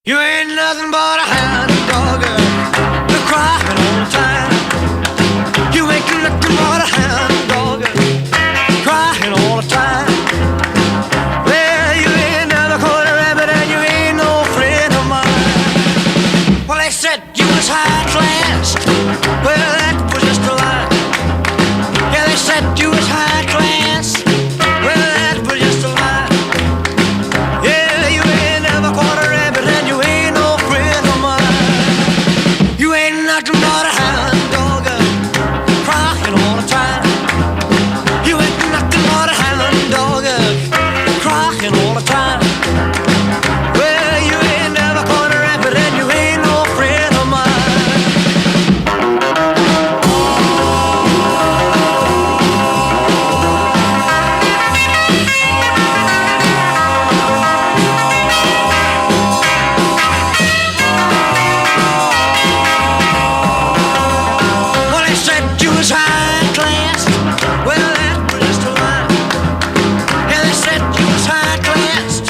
You ain't nothing but a hound dog, you're crying all the time. You ain't nothing but a hound dog, crying all the time. Well, you ain't never caught a rabbit and you ain't no friend of mine. Well, they said you was high class, well, that was just a lie. Yeah, they said you was high class, well, that was just a lie. Yeah, you ain't never caught a rabbit and you ain't no friend of mine. You ain't nothing but a hound dog, crying all the time. You ain't nothing but a hound dog, crying all the time. Well, you ain't never caught a rabbit and you ain't no friend of mine. Well, they said you was high class. Well, that was just a lie. Yeah, they said you was high class.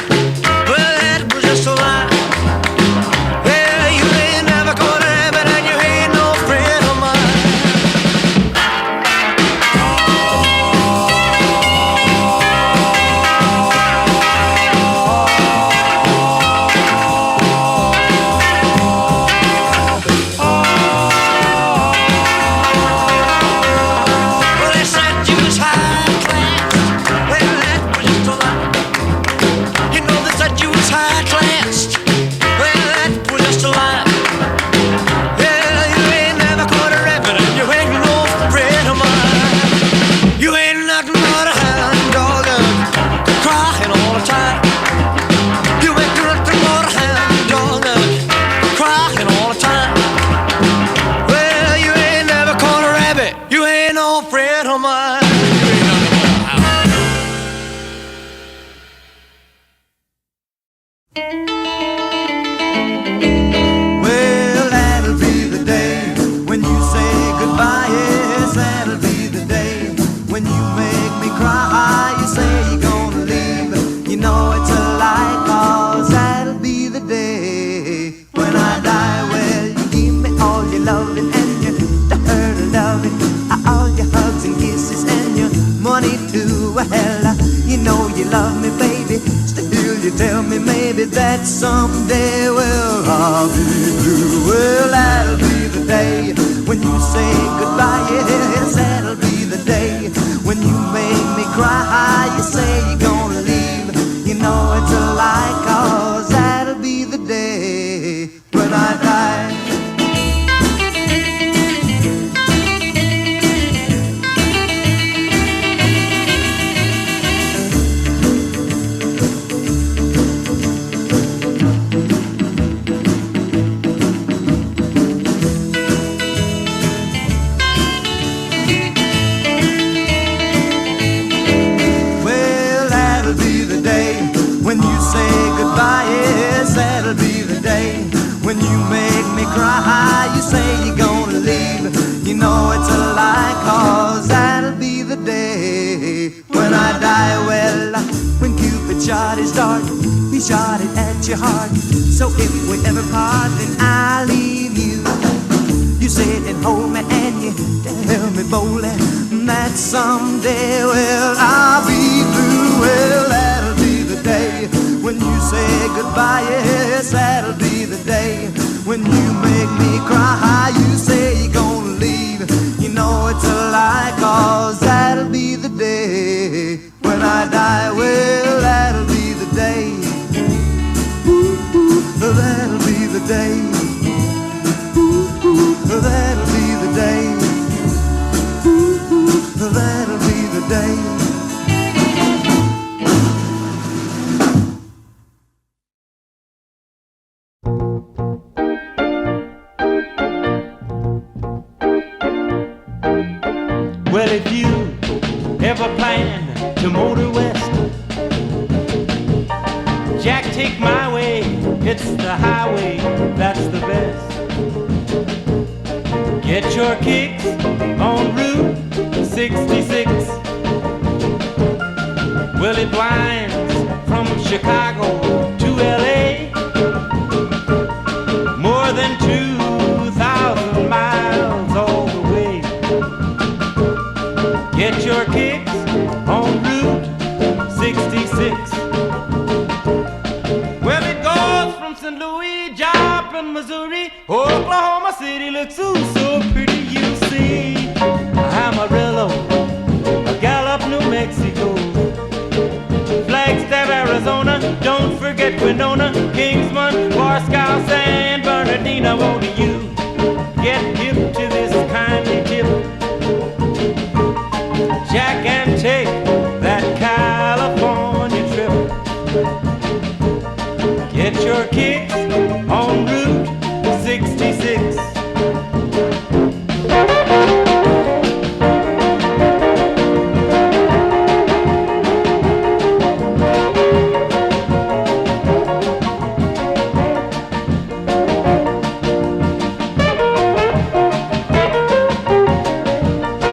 Well, that was just a lie. Well, you ain't never caught a rabbit and you ain't no friend of mine. Well, they said you was high class. Well, that was just a lie. You know they said you was high class. Well, that was just a lie. Yeah, you ain't never caught a rabbit and you ain't no friend of mine. You ain't nothing but a hound dog, crying all the time. You ain't nothing but a hound dog, crying all the time. Well, you ain't never caught a rabbit, you ain't no friend of mine. You ain't nothing but a hound. Well, that'll be the day when you say goodbye. Yes, that'll be the day when you make me cry. You say you're gonna leave, you know it's a lie, 'cause that'll be the day when I die. Well, you give me all your loving and your dirty loving, all your hugs and kisses and your money too. Well, you know you love me, baby. Still, you tell me maybe that someday, well, I'll be blue. Well, that'll be the day when you say goodbye. Yes, that'll be the day when you make me cry. You say you're gonna leave, you know it's a lie, 'cause that'll be the day when I die. Well, that'll be the day when you say goodbye. Yes, that'll be the day when you make me cry. You say you're gonna leave, you know it's a lie, 'cause that'll be the day when I die. Well, when Cupid shot his dart, he shot it at your heart. So if we ever part, then I'll leave you. You sit and hold me and you tell me boldly that someday, well, I'll be blue. Well, that'll be the day when you say goodbye. Yes, that'll be the day when you make me cry. You say you're gonna leave, you know it's a lie, 'cause that'll be the day when I die. Well, that'll be the day. Ooh, ooh, that'll be the day. That'll be the day. Ooh, that'll be the day. Well, if you ever plan to motor west, Jack, take my way. It's the highway that's the best. Get your kicks on Route 66. Well, it winds from Chicago to LA. from St. Louis, Joplin, Missouri, Oklahoma City looks so pretty, you see. Amarillo, Gallup, New Mexico, Flagstaff, Arizona, don't forget Winona, Kingsman, Warscow, San Bernardino. Won't you get hip to this kindly tip? Jack, and take that California trip. Get your kicks